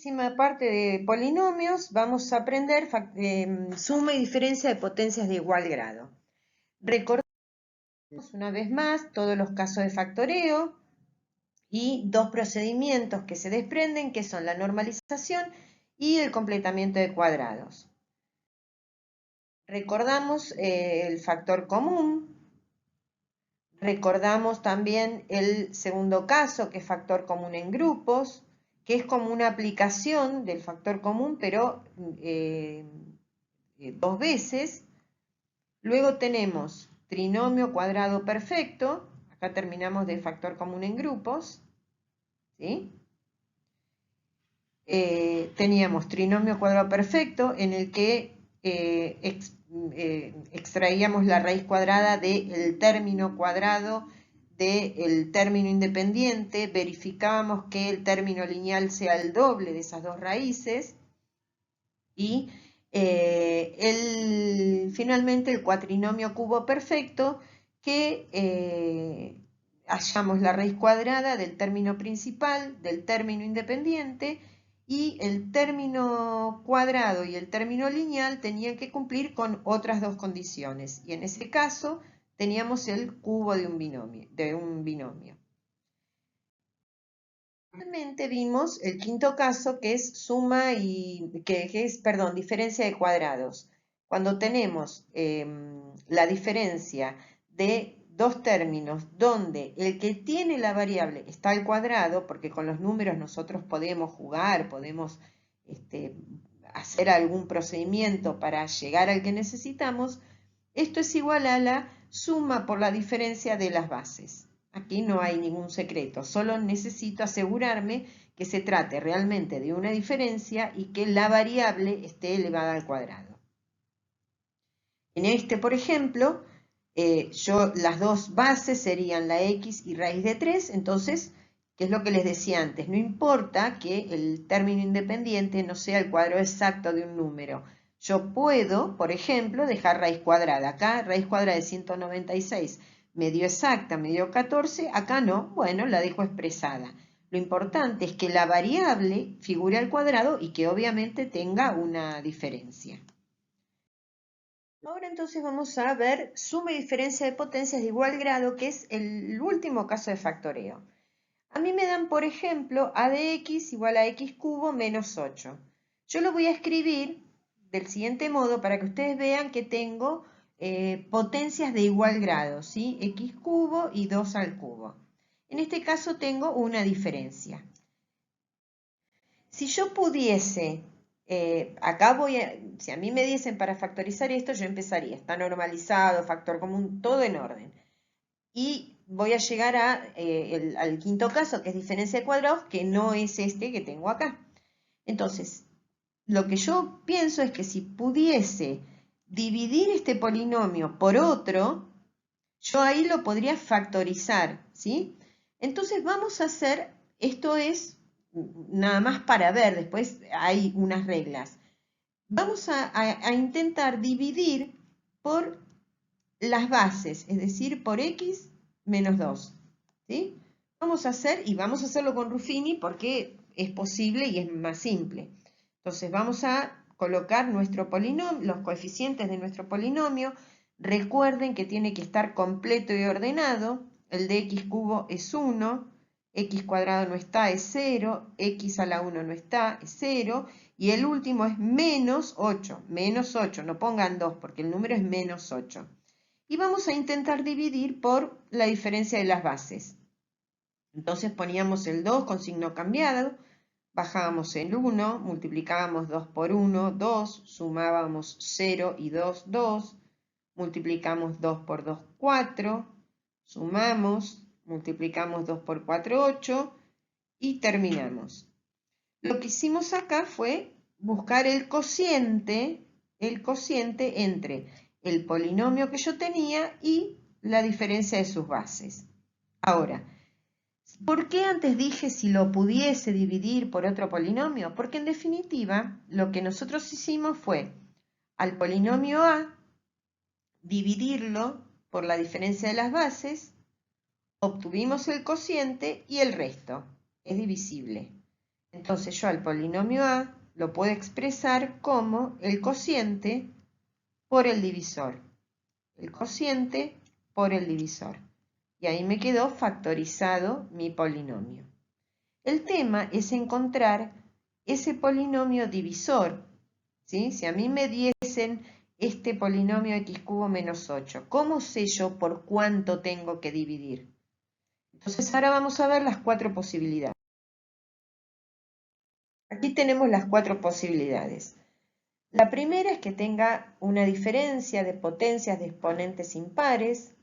próxima parte de polinomios vamos a aprender suma y diferencia de potencias de igual grado. Recordemos una vez más todos los casos de factoreo y dos procedimientos que se desprenden, que son la normalización y el completamiento de cuadrados. Recordamos el factor común. Recordamos también el segundo caso, que es factor común en grupos, que es como una aplicación del factor común, pero dos veces. Luego tenemos trinomio cuadrado perfecto. Acá terminamos de factor común en grupos, ¿sí? Teníamos trinomio cuadrado perfecto en el que extraíamos la raíz cuadrada del término cuadrado del término independiente, verificábamos que el término lineal sea el doble de esas dos raíces y finalmente el cuatrinomio cubo perfecto, que hallamos la raíz cuadrada del término principal, del término independiente, y el término cuadrado y el término lineal tenían que cumplir con otras dos condiciones, y en ese caso teníamos el cubo de un binomio. Finalmente vimos el quinto caso, que es diferencia de cuadrados. Cuando tenemos la diferencia de dos términos donde el que tiene la variable está al cuadrado, porque con los números nosotros podemos jugar, podemos hacer algún procedimiento para llegar al que necesitamos, esto es igual a la suma por la diferencia de las bases. Aquí no hay ningún secreto, solo necesito asegurarme que se trate realmente de una diferencia y que la variable esté elevada al cuadrado. En este, por ejemplo, las dos bases serían la x y raíz de 3, entonces, ¿qué es lo que les decía antes? No importa que el término independiente no sea el cuadrado exacto de un número. Yo puedo, por ejemplo, dejar raíz cuadrada. Acá, raíz cuadrada de 196 me dio exacta, me dio 14, acá no, bueno, la dejo expresada. Lo importante es que la variable figure al cuadrado y que obviamente tenga una diferencia. Ahora entonces vamos a ver suma y diferencia de potencias de igual grado, que es el último caso de factoreo. A mí me dan, por ejemplo, a de x igual a x cubo menos 8. Yo lo voy a escribir del siguiente modo para que ustedes vean que tengo potencias de igual grado, ¿sí? X cubo y 2 al cubo. En este caso tengo una diferencia. Si yo pudiese, si a mí me diesen para factorizar esto, yo empezaría, está normalizado, factor común, todo en orden. Y voy a llegar al quinto caso, que es diferencia de cuadrados, que no es este que tengo acá. Entonces, lo que yo pienso es que si pudiese dividir este polinomio por otro, yo ahí lo podría factorizar, ¿sí? Entonces vamos a hacer, esto es nada más para ver, después hay unas reglas. Vamos a intentar dividir por las bases, es decir, por x menos 2, ¿sí? Vamos a hacerlo con Ruffini porque es posible y es más simple. Entonces vamos a colocar nuestro polinomio, los coeficientes de nuestro polinomio. Recuerden que tiene que estar completo y ordenado. El de x cubo es 1, x cuadrado no está, es 0, x a la 1 no está, es 0, y el último es menos 8, no pongan 2 porque el número es menos 8. Y vamos a intentar dividir por la diferencia de las bases. Entonces poníamos el 2 con signo cambiado, bajábamos el 1, multiplicábamos 2 por 1, 2, sumábamos 0 y 2, 2, multiplicamos 2 por 2, 4, sumamos, multiplicamos 2 por 4, 8 y terminamos. Lo que hicimos acá fue buscar el cociente entre el polinomio que yo tenía y la diferencia de sus bases. Ahora, ¿por qué antes dije si lo pudiese dividir por otro polinomio? Porque en definitiva lo que nosotros hicimos fue al polinomio A dividirlo por la diferencia de las bases, obtuvimos el cociente y el resto es divisible. Entonces yo al polinomio A lo puedo expresar como el cociente por el divisor. El cociente por el divisor. Y ahí me quedó factorizado mi polinomio. El tema es encontrar ese polinomio divisor, ¿sí? Si a mí me diesen este polinomio x cubo menos 8, ¿cómo sé yo por cuánto tengo que dividir? Entonces ahora vamos a ver las 4 posibilidades. Aquí tenemos las 4 posibilidades. La primera es que tenga una diferencia de potencias de exponentes impares,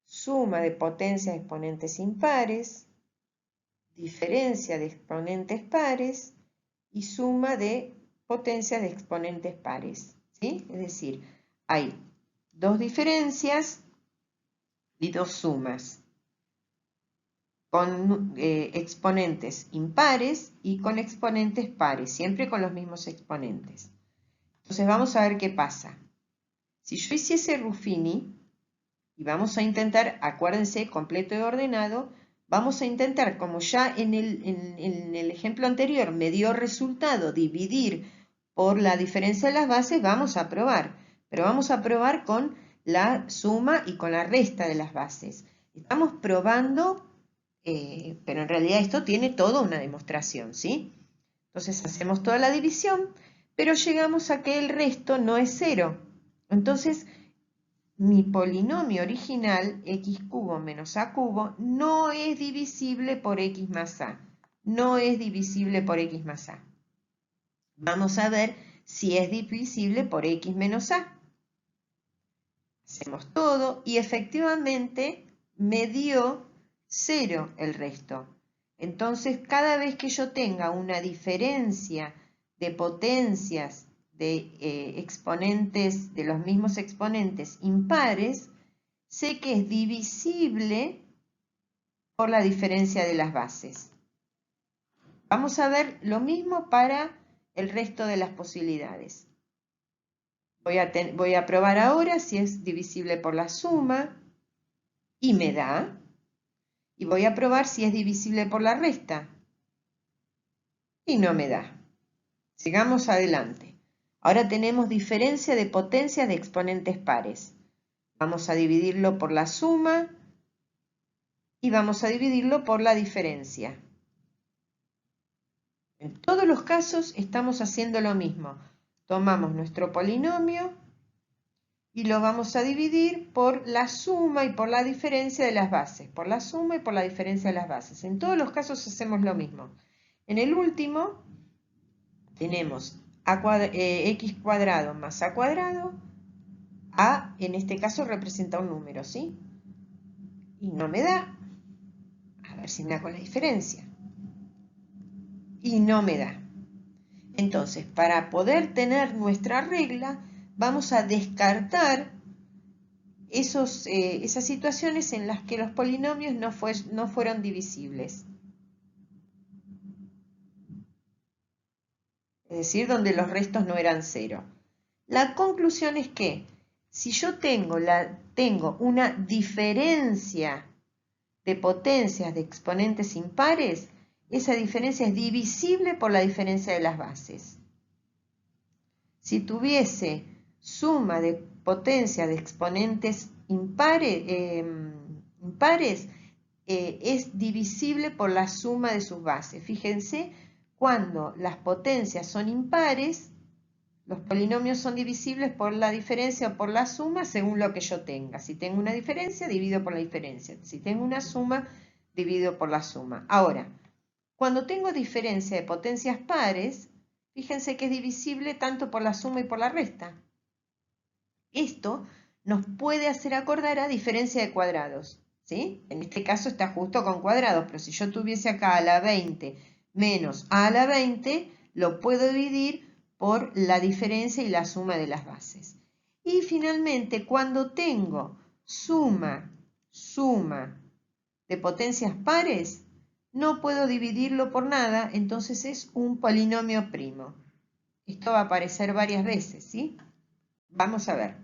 suma de potencias de exponentes impares, diferencia de exponentes pares y suma de potencias de exponentes pares, ¿sí? Es decir, hay 2 diferencias y 2 sumas con exponentes impares y con exponentes pares, siempre con los mismos exponentes. Entonces vamos a ver qué pasa. Si yo hiciese Ruffini, y vamos a intentar, acuérdense, completo y ordenado, vamos a intentar, como ya en el ejemplo anterior me dio resultado dividir por la diferencia de las bases, vamos a probar. Pero vamos a probar con la suma y con la resta de las bases. Estamos probando, pero en realidad esto tiene toda una demostración, ¿sí? Entonces hacemos toda la división, pero llegamos a que el resto no es 0. Entonces, mi polinomio original, x cubo menos a cubo, no es divisible por x más a. No es divisible por x más a. Vamos a ver si es divisible por x menos a. Hacemos todo y efectivamente me dio 0 el resto. Entonces, cada vez que yo tenga una diferencia de potencias de exponentes, de los mismos exponentes impares, sé que es divisible por la diferencia de las bases. Vamos a ver lo mismo para el resto de las posibilidades. Voy a probar ahora si es divisible por la suma y me da. Y voy a probar si es divisible por la resta y no me da. Sigamos adelante. Ahora tenemos diferencia de potencias de exponentes pares. Vamos a dividirlo por la suma y vamos a dividirlo por la diferencia. En todos los casos estamos haciendo lo mismo. Tomamos nuestro polinomio y lo vamos a dividir por la suma y por la diferencia de las bases. Por la suma y por la diferencia de las bases. En todos los casos hacemos lo mismo. En el último tenemos x cuadrado más a cuadrado. A en este caso representa un número, ¿sí? Y no me da. A ver si me da con la diferencia. Y no me da. Entonces, para poder tener nuestra regla, vamos a descartar esas situaciones en las que los polinomios no fueron divisibles. Es decir, donde los restos no eran 0. La conclusión es que si yo tengo una diferencia de potencias de exponentes impares, esa diferencia es divisible por la diferencia de las bases. Si tuviese suma de potencia de exponentes impares, es divisible por la suma de sus bases. Fíjense, cuando las potencias son impares, los polinomios son divisibles por la diferencia o por la suma según lo que yo tenga. Si tengo una diferencia, divido por la diferencia. Si tengo una suma, divido por la suma. Ahora, cuando tengo diferencia de potencias pares, fíjense que es divisible tanto por la suma y por la resta. Esto nos puede hacer acordar a diferencia de cuadrados, ¿sí? En este caso está justo con cuadrados, pero si yo tuviese acá a la 20 menos a la 20, lo puedo dividir por la diferencia y la suma de las bases. Y finalmente, cuando tengo suma de potencias pares, no puedo dividirlo por nada, entonces es un polinomio primo. Esto va a aparecer varias veces, ¿sí? Vamos a ver.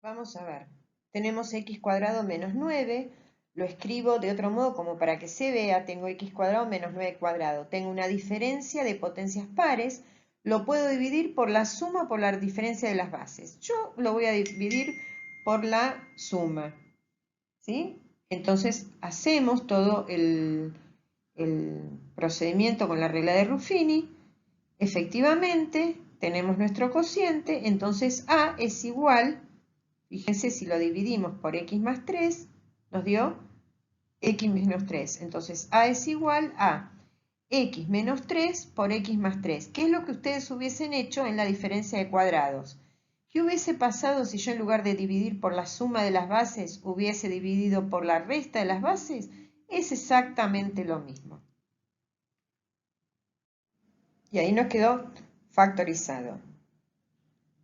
Vamos a ver. Tenemos x cuadrado menos 9. lo escribo de otro modo como para que se vea, tengo x cuadrado menos 9 cuadrado. Tengo una diferencia de potencias pares, lo puedo dividir por la suma o por la diferencia de las bases. Yo lo voy a dividir por la suma, ¿sí? Entonces hacemos todo el procedimiento con la regla de Ruffini. Efectivamente, tenemos nuestro cociente, entonces A es igual, fíjense si lo dividimos por x más 3, nos dio x menos 3. Entonces A es igual a x menos 3 por x más 3. ¿Qué es lo que ustedes hubiesen hecho en la diferencia de cuadrados? ¿Qué hubiese pasado si yo en lugar de dividir por la suma de las bases hubiese dividido por la resta de las bases? Es exactamente lo mismo. Y ahí nos quedó factorizado.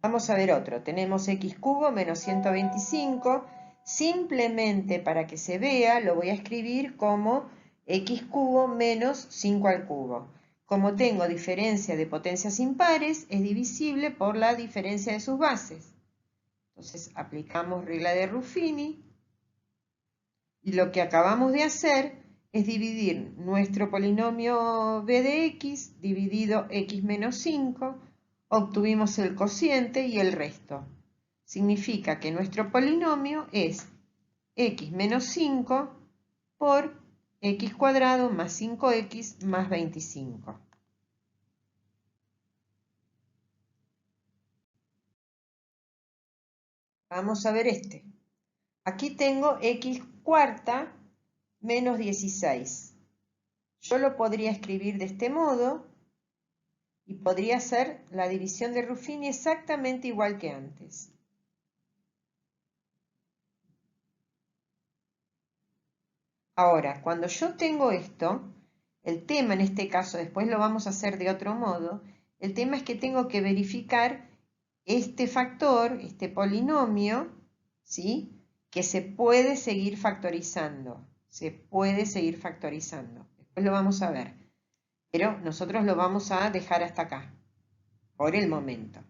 Vamos a ver otro. Tenemos x cubo menos 125. Simplemente para que se vea, lo voy a escribir como x cubo menos 5 al cubo. Como tengo diferencia de potencias impares, es divisible por la diferencia de sus bases. Entonces aplicamos regla de Ruffini. Y lo que acabamos de hacer es dividir nuestro polinomio b de x dividido x menos 5. Obtuvimos el cociente y el resto. Significa que nuestro polinomio es x menos 5 por x cuadrado más 5x más 25. Vamos a ver este. Aquí tengo x cuarta menos 16. Yo lo podría escribir de este modo y podría hacer la división de Ruffini exactamente igual que antes. Ahora, cuando yo tengo esto, el tema en este caso, después lo vamos a hacer de otro modo, el tema es que tengo que verificar este factor, este polinomio, ¿sí? Que se puede seguir factorizando. Se puede seguir factorizando. Después lo vamos a ver. Pero nosotros lo vamos a dejar hasta acá, por el momento.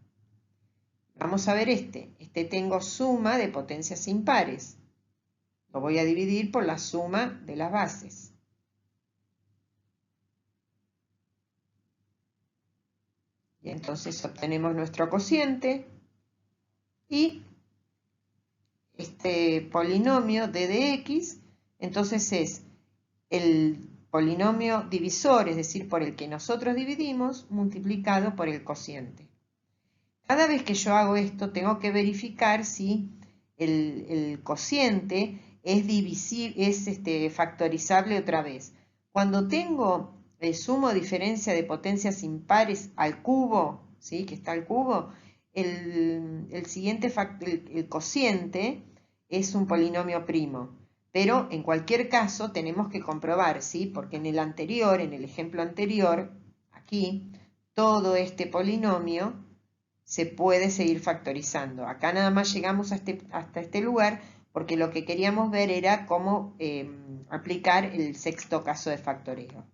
Vamos a ver este. Este tengo suma de potencias impares. Lo voy a dividir por la suma de las bases. Y entonces obtenemos nuestro cociente y este polinomio d de x, entonces es el polinomio divisor, es decir, por el que nosotros dividimos, multiplicado por el cociente. Cada vez que yo hago esto, tengo que verificar si el cociente es factorizable otra vez. Cuando tengo suma o diferencia de potencias impares al cubo, ¿sí? Que está al cubo, el siguiente el cociente es un polinomio primo. Pero en cualquier caso tenemos que comprobar, ¿sí? Porque en el ejemplo anterior, aquí, todo este polinomio se puede seguir factorizando. Acá nada más llegamos hasta este lugar porque lo que queríamos ver era cómo aplicar el sexto caso de factoreo.